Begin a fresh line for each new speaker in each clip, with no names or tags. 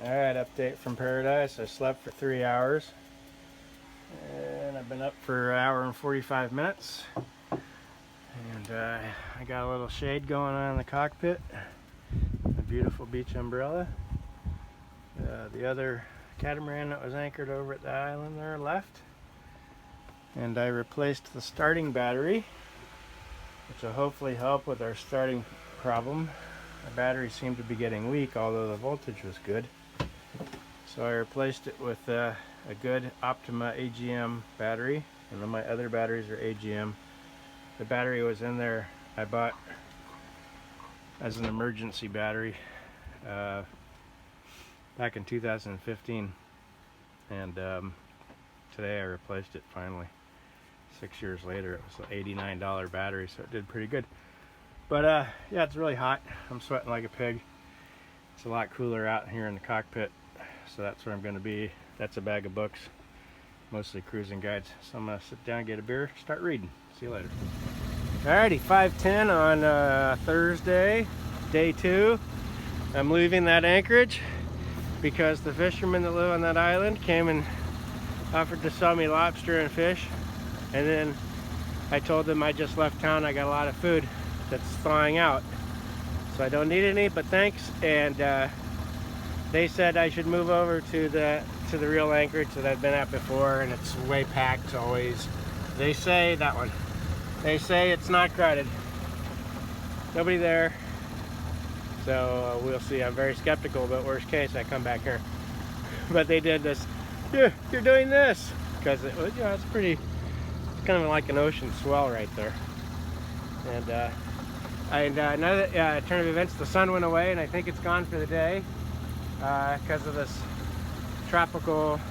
Alright, update from paradise. I slept for 3 hours and I've been up for an hour and 45 minutes, and I got a little shade going on in the cockpit, a beautiful beach umbrella. The other catamaran that was anchored over at the island there left, and I replaced the starting battery, which will hopefully help with our starting problem. The battery seemed to be getting weak, although the voltage was good. So I replaced it with a good Optima AGM battery, and then my other batteries are AGM. The battery was in there, I bought as an emergency battery back in 2015, and today I replaced it finally. 6 years later. It was an $89 battery, so it did pretty good. But yeah, it's really hot. I'm sweating like a pig. It's a lot cooler out here in the cockpit, so that's where I'm going to be. That's a bag of books, mostly cruising guides. So I'm going to sit down, get a beer, start reading. See you later. Alrighty, 5:10 on Thursday, day 2. I'm leaving that anchorage because the fishermen that live on that island came and offered to sell me lobster and fish, and then I told them I just left town. I got a lot of food that's thawing out, so I don't need any, but thanks. And they said I should move over to the real anchorage that I've been at before, and it's way packed always. They say that one. They say it's not crowded. Nobody there. So we'll see. I'm very skeptical, but worst case I come back here. But they did this. Yeah, you're doing this because it was, it's pretty. It's kind of like an ocean swell right there. And another turn of events, the sun went away, and I think it's gone for the day because of this tropical.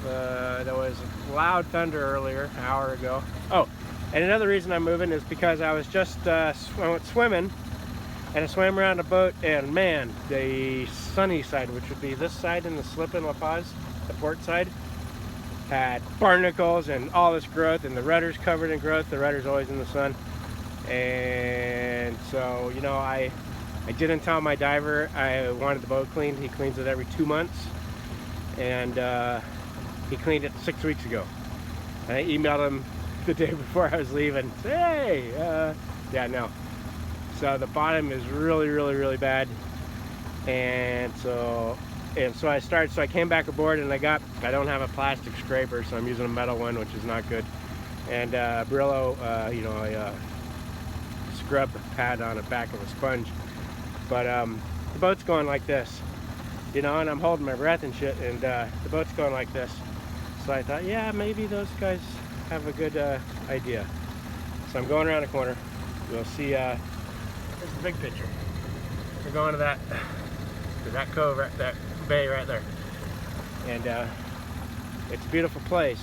There was loud thunder earlier, an hour ago. Oh, and another reason I'm moving is because I was just I went swimming, and I swam around a boat, and man, the sunny side, which would be this side in the slip in La Paz, the port side, had barnacles and all this growth, and the rudder's covered in growth. The rudder's always in the sun. And so, I didn't tell my diver I wanted the boat cleaned. He cleans it every 2 months, and he cleaned it 6 weeks ago. And I emailed him the day before I was leaving. Hey, yeah, no. So the bottom is really, really, really bad, and so I came back aboard, and I don't have a plastic scraper, so I'm using a metal one, which is not good. And Brillo, I scrub the pad on the back of a sponge, but the boat's going like this, and I'm holding my breath and shit, and the boat's going like this. So I thought, yeah, maybe those guys have a good idea. So I'm going around the corner. We'll see. There's the big picture. We're going to that cove, that bay right there, and it's a beautiful place.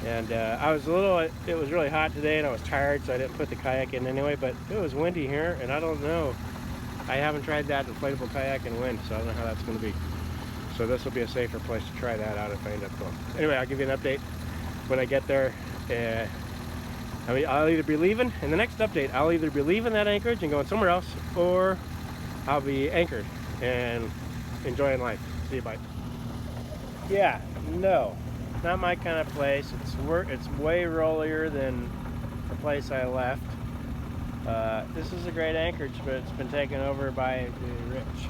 And it was really hot today, and I was tired, so I didn't put the kayak in anyway, but it was windy here, and I don't know. I haven't tried that inflatable kayak in wind, so I don't know how that's going to be. So this will be a safer place to try that out if I end up going. Anyway, I'll give you an update when I get there. I'll either be leaving, in the next update, I'll either be leaving that anchorage and going somewhere else, or I'll be anchored and enjoying life. See you, bye. Yeah, no, not my kind of place. It's way rollier than the place I left. This is a great anchorage, but it's been taken over by the rich.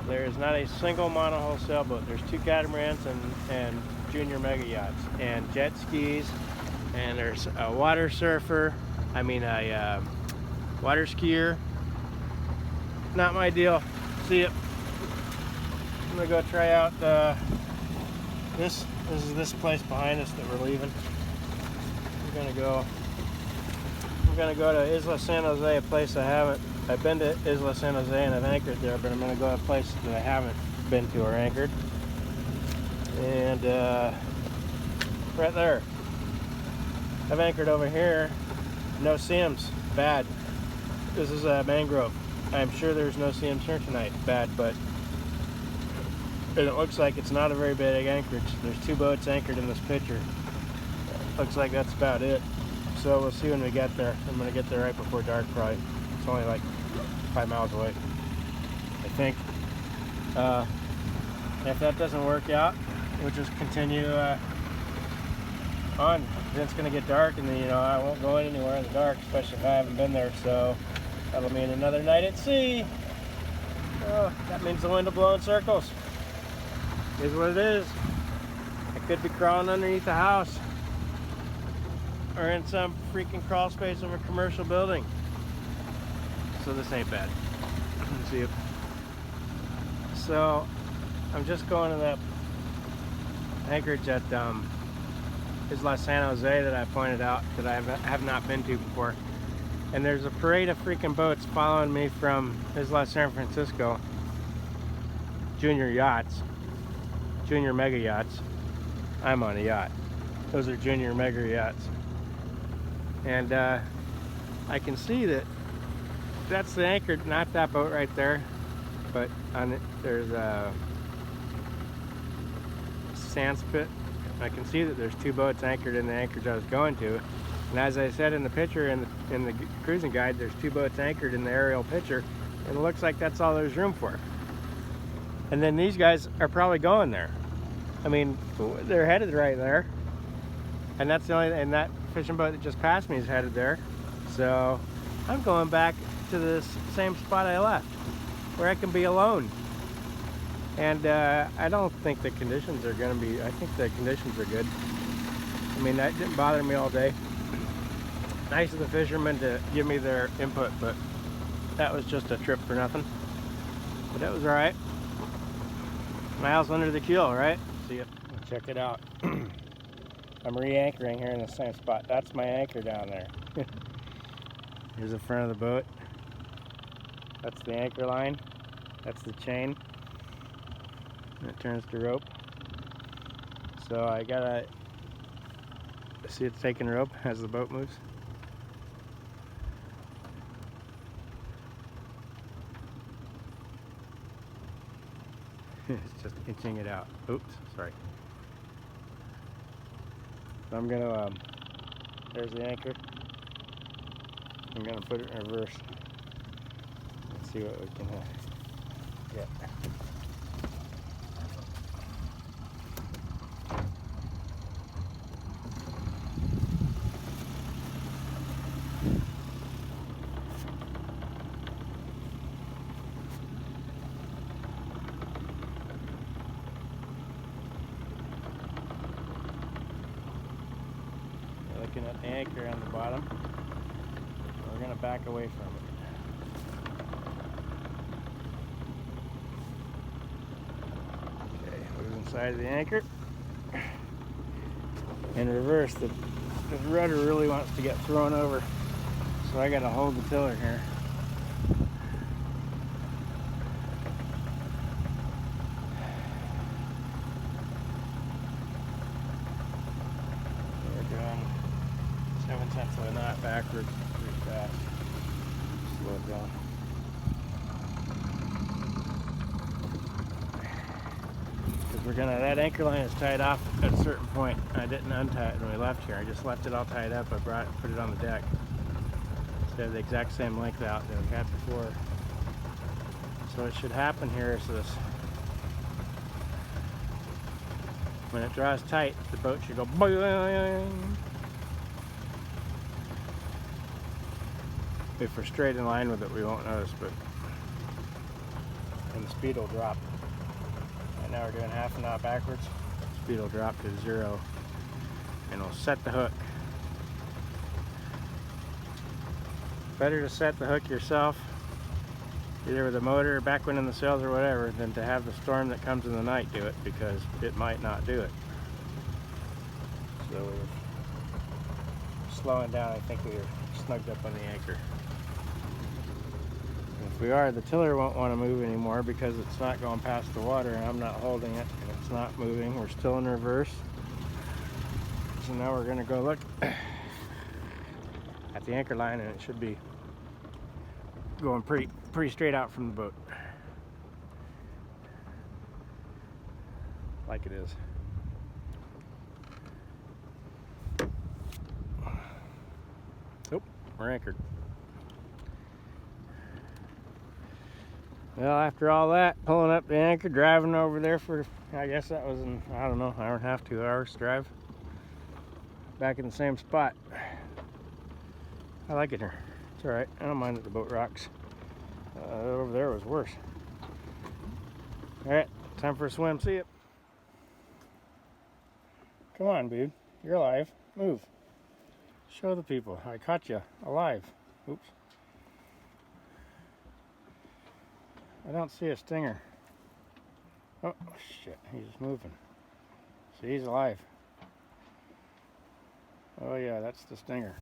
There is not a single monohull sailboat. There's 2 catamarans and junior mega yachts and jet skis, and there's a water surfer. I mean a water skier. Not my deal. See ya. I'm gonna go try out this is this place behind us that we're leaving. We're gonna go to Isla San Jose, a place I've been to Isla San Jose and I've anchored there, but I'm gonna go to a place that I haven't been to or anchored. And right there, I've anchored over here. No seams, bad. This is a mangrove. I'm sure there's no seams here tonight, bad, but it looks like it's not a very big anchorage. There's 2 boats anchored in this picture. Looks like that's about it. So we'll see when we get there. I'm gonna get there right before dark probably. It's only like 5 miles away, I think. If that doesn't work out, we'll just continue on. Then it's going to get dark, and then, you know, I won't go anywhere in the dark, especially if I haven't been there. So that'll mean another night at sea. Oh, that means the wind will blow in circles. Is what it is. I could be crawling underneath the house, or in some freaking crawl space of a commercial building. So this ain't bad. Let's see it. So I'm just going to that anchorage at Isla San Jose that I pointed out that I have not been to before. And there's a parade of freaking boats following me from Isla San Francisco. Junior yachts. Junior mega yachts. I'm on a yacht. Those are junior mega yachts. And I can see that that's the anchor, not that boat right there, but on it there's a sand spit. I can see that there's two boats anchored in the anchorage I was going to. And as I said in the picture in the cruising guide, there's two boats anchored in the aerial picture, and it looks like that's all there's room for. And then these guys are probably going there. I mean, they're headed right there, and that's the only. And that fishing boat that just passed me is headed there. So I'm going back to this same spot I left, where I can be alone. And I don't think the conditions are going to be. I think the conditions are good. I mean, that didn't bother me all day. Nice of the fishermen to give me their input, but that was just a trip for nothing. But that was all right. Miles under the keel, right? See ya. Check it out. I'm re-anchoring here in the same spot. That's my anchor down there. Here's the front of the boat. That's the anchor line. That's the chain. And it turns to rope. So I gotta see it's taking rope as the boat moves. It's just inching it out. Oops, sorry. So I'm gonna, there's the anchor. I'm gonna put it in reverse. Let's see what we can get. Looking at the anchor on the bottom. We're going to back away from it. Okay, move inside of the anchor. In reverse, the rudder really wants to get thrown over, so I got to hold the tiller here. We're doing 7 tenths of a knot backwards, pretty fast. Slow it down. Because we're gonna, that anchor line is tied off at a certain point. I didn't untie it when we left here. I just left it all tied up. I put it on the deck. So they have the exact same length out that we had before. So what should happen here is this. When it draws tight, the boat should go boing. If we're straight in line with it, we won't notice, but and the speed will drop. Right now we're doing half a knot backwards. Speed will drop to 0, and we'll set the hook. Better to set the hook yourself, either with a motor, backwind in the sails, or whatever, than to have the storm that comes in the night do it, because it might not do it. So we're slowing down. I think we're snugged up on the anchor. If we are, the tiller won't want to move anymore because it's not going past the water and I'm not holding it, and it's not moving. We're still in reverse. So now we're going to go look at the anchor line, and it should be going pretty straight out from the boat, like it is. Oh, we're anchored. Well, after all that, pulling up the anchor, driving over there for, I guess that was an, I don't know, hour and a half, 2 hours drive. Back in the same spot. I like it here. It's alright. I don't mind that the boat rocks. Over there was worse. Alright, time for a swim. See ya. Come on, dude. You're alive. Move. Show the people. I caught you alive. Oops. I don't see a stinger. Oh, shit. He's moving. See, he's alive. Oh, yeah, that's the stinger.